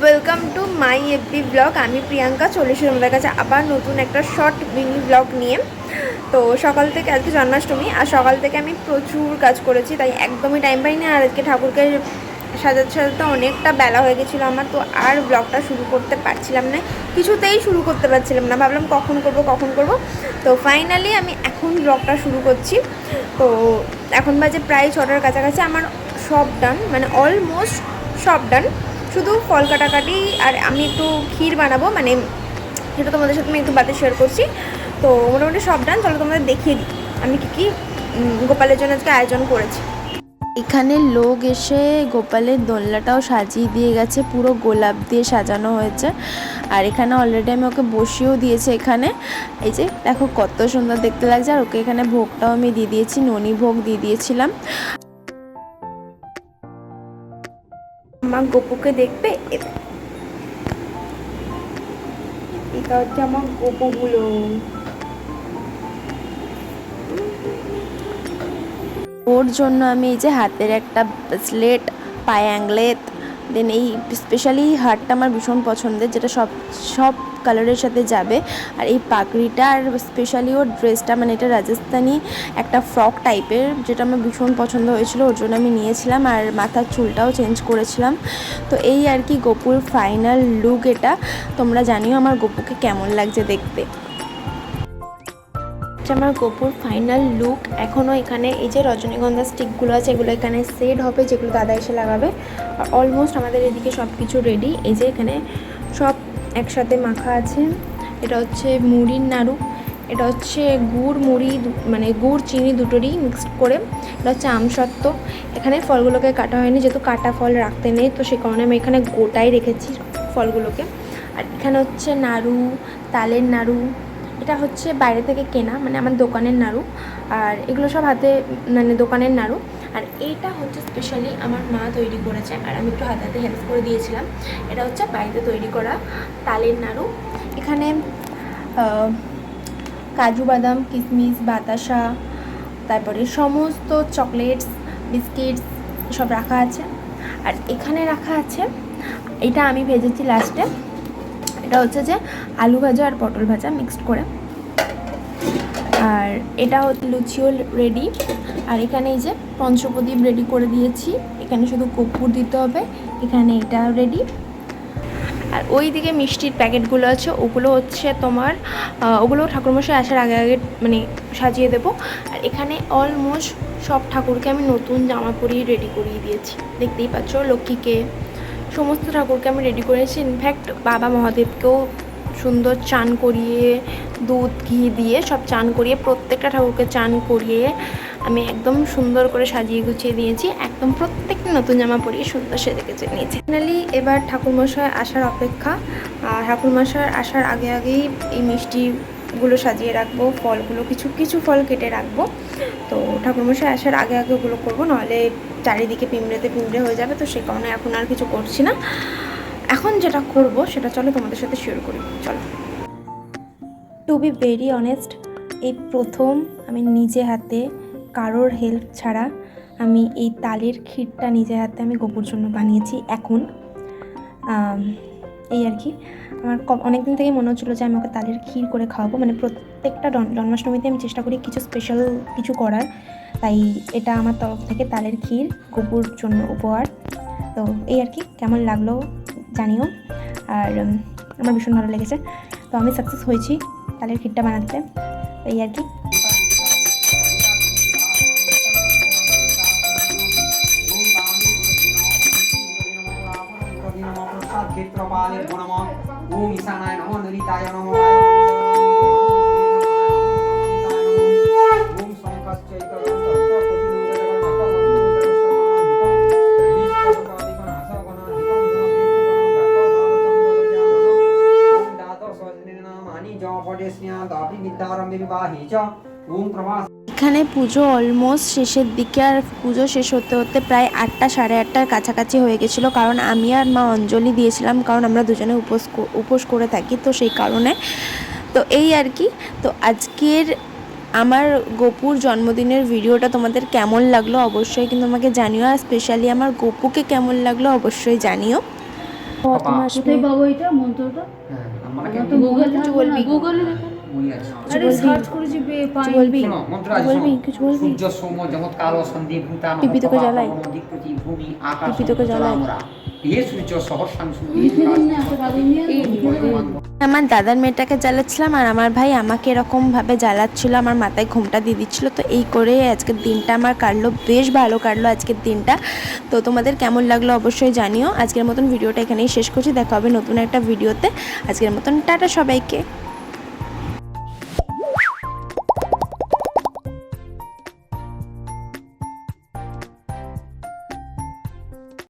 Welcome to my FB blog. আমি প্রিয়াঙ্কা চলে এসেছি তোমাদের কাছে আবার নতুন একটা শর্ট মিনি ব্লগ নিয়ে। তো সকাল থেকে আজকে জন্মাষ্টমী, আর সকাল থেকে আমি প্রচুর কাজ করেছি, তাই একদমই টাইম পাইনি। আর আজকে ঠাকুরকে সাজাতে সাজাতে অনেকটা বেলা হয়ে গেছিলো আমার, তো আর ব্লগটা শুরু করতে পারছিলাম না, কিছুতেই শুরু করতে পারছিলাম না। ভাবলাম কখন করব। তো ফাইনালি আমি এখন ব্লগটা শুরু করছি। তো এখন বাজে প্রায় 6টার কাছাকাছি। আমার সব ডান, মানে অলমোস্ট সব ডান, শুধু ফল কাটাকাটি। আর আমি একটু ক্ষীর বানাবো, মানে সেটা তোমাদের সাথে আমি একটু বাতে শেয়ার করছি। তো মোটামুটি সব ডান। চলো তোমাদের দেখিয়ে দিই আমি কী গোপালের জন্য আজকে আয়োজন করেছি। এখানে লোক এসে গোপালের দোলনাটাও সাজিয়ে দিয়ে গেছে, পুরো গোলাপ দিয়ে সাজানো হয়েছে। আর এখানে অলরেডি আমি ওকে বসিয়েও দিয়েছি। এখানে এই যে দেখো কত সুন্দর দেখতে লাগছে। আর ওকে এখানে ভোগটাও আমি দিয়ে দিয়েছি, ননি ভোগ দিয়ে দিয়েছিলাম। আমার গোপুকে দেখবে, এটা হচ্ছে আমার গোপুগুলো। ওর জন্য আমি এই যে হাতের একটা ব্রেসলেট, পায়ে অ্যাংলেট, দেন এই স্পেশালি হারটা আমার ভীষণ পছন্দের, যেটা সব সব কালারের সাথে যাবে। আর এই পাগড়িটা, আর স্পেশালি ওর ড্রেসটা, মানে এটা রাজস্থানি একটা ফ্রক টাইপের, যেটা আমার ভীষণ পছন্দ হয়েছিল, ওর জন্য আমি নিয়েছিলাম। আর মাথার চুলটাও চেঞ্জ করেছিলাম। তো এই আর কি গোপুর ফাইনাল লুক এটা। তোমরা জানিও আমার গোপুকে কেমন লাগছে দেখতে। আমার গোপুর ফাইনাল লুক। এখনও এখানে এই যে রজনীগন্ধা স্টিকগুলো আছে, এগুলো এখানে সেট হবে, যেগুলো দাদা এসে লাগাবে। আর অলমোস্ট আমাদের এদিকে সব কিছু রেডি। এই যে এখানে সব একসাথে মাখা আছে। এটা হচ্ছে মুড়ির নাড়ু, এটা হচ্ছে গুড় মুড়ি, মানে গুড় চিনি দুটোরই মিক্সড করে। এটা হচ্ছে আমসত্ত্ব। এখানে ফলগুলোকে কাটা হয়নি, যেহেতু কাটা ফল রাখতে নেই, তো সে কারণে আমি এখানে গোটাই রেখেছি ফলগুলোকে। আর এখানে হচ্ছে নাড়ু, তালের নাড়ু। এটা হচ্ছে বাইরে থেকে কেনা, মানে আমার দোকানের নাড়ু। আর এগুলো সব হাতে, মানে দোকানের নাড়ু। আর এইটা হচ্ছে স্পেশালি আমার মা তৈরি করেছে, আর আমি একটু হাতে হাতে হেল্প করে দিয়েছিলাম। এটা হচ্ছে বাড়িতে তৈরি করা তালের নাড়ু। এখানে কাজু বাদাম, কিশমিশ, বাতাসা, তারপরে সমস্ত চকলেটস, বিস্কিটস সব রাখা আছে। আর এখানে রাখা আছে, এটা আমি ভেজেছি লাস্টে, এটা হচ্ছে যে আলু ভাজা আর পটল ভাজা মিক্সড করে। আর এটা হচ্ছে লুচিও রেডি। আর এখানে এই যে পঞ্চপ্রদীপ রেডি করে দিয়েছি, এখানে শুধু কর্পূর দিতে হবে। এখানে এটা রেডি। আর ওই দিকে মিষ্টির প্যাকেটগুলো আছে, ওগুলো হচ্ছে তোমার ওগুলো ঠাকুরমশাই আসার আগে আগে মানে সাজিয়ে দেবো। আর এখানে অলমোস্ট সব ঠাকুরকে আমি নতুন জামা পরিয়ে রেডি করিয়ে দিয়েছি, দেখতেই পাচ্ছ। লক্ষ্মীকে, সমস্ত ঠাকুরকে আমি রেডি করেছি। ইনফ্যাক্ট বাবা মহাদেবকেও সুন্দর চান করিয়ে, দুধ ঘি দিয়ে সব চান করিয়ে, প্রত্যেকটা ঠাকুরকে চান করিয়ে আমি একদম সুন্দর করে সাজিয়ে গুছিয়ে দিয়েছি। একদম প্রত্যেকটা নতুন জামা পরিয়ে সুন্দর সেজে গুছিয়ে নিয়েছি। ফাইনালি এবার ঠাকুরমশাই আসার অপেক্ষা। ঠাকুরমশাই আসার আগে আগেই এই মিষ্টিগুলো সাজিয়ে রাখবো, ফলগুলো কিছু কিছু ফল কেটে রাখবো। তো ঠাকুরমশাই আসার আগে আগে ওগুলো করবো, নাহলে চারিদিকে পিঁমড়ে হয়ে যাবে। তো সেই কারণে এখন আর কিছু করছি না। এখন যেটা করব সেটা চলো তোমাদের সাথে শেয়ার করি। চলো। টু বি ভেরি অনেস্ট, এই প্রথম আমি নিজে হাতে, কারোর হেল্প ছাড়া, আমি এই তালের ক্ষীরটা নিজে হাতে আমি গোপুর জন্য বানিয়েছি। এখন এই আর কি আমার অনেক দিন থেকেই মনে হচ্ছিলো যে আমি ওকে তালের ক্ষীর করে খাওয়াবো। মানে প্রত্যেকটা জন্মাষ্টমীতে আমি চেষ্টা করি কিছু স্পেশাল কিছু করার। তাই এটা আমার তরফ থেকে তালের ক্ষীর গোপুর জন্য উপহার। তো এই আর কি, কেমন লাগলো জানিও। আর আমার ভীষণ ভালো লেগেছে। তো আমি সাকসেস হয়েছি তালের ক্ষীরটা বানাতে, এই আর কি। এখানে পুজো অলমোস্ট শেষের দিকে। আর পুজো শেষ হতে হতে প্রায় 8টা সাড়ে 8টার কাছাকাছি হয়ে গেছিলো, কারণ আমি আর মা অঞ্জলি দিয়েছিলাম, কারণ আমরা দুজনে উপোস করে থাকি, তো সেই কারণে। তো এই আর কি। তো আজকের আমার গোপুর জন্মদিনের ভিডিওটা তোমাদের কেমন লাগলো অবশ্যই কিন্তু আমাকে জানিও। আর স্পেশালি আমার গোপুকে কেমন লাগলো অবশ্যই জানিও। তুমি আসবে কোথায় পাবো এটা মন্ত্রটা? হ্যাঁ আমরা আমরা তো গুগল কিছু বলবি? গুগলে বলি আছে আরে বলবি? সার্চ করেছি পাই। কিছু বলবি? শোনো মন্ত্র কিছু আছে বলবি? শোনো। কিছু বলবি? সূর্য সৌম জগৎ কালো সন্ধি ভূতান পিপি তোকে জ্বালাই? দিকপতি ভূমি আকাশ পিপি তোকে জ্বালাই? আমরা এ সূর্য সহস্রাং তুমি সেদিন না একটা কাগজ নিয়ে আমার দাদার মেয়েটাকে জ্বালাচ্ছিলাম আর আমার ভাই আমাকে এরকমভাবে জ্বালাচ্ছিল, আমার মাথায় ঘোমটা দিয়ে দিচ্ছিলো। তো এই করে আজকের দিনটা আমার কাটলো, বেশ ভালো কাটলো আজকের দিনটা। তো তোমাদের কেমন লাগলো অবশ্যই জানিও। আজকের মতন ভিডিওটা এখানেই শেষ করছি, দেখা হবে নতুন একটা ভিডিওতে। আজকের মতন টাটা সবাইকে।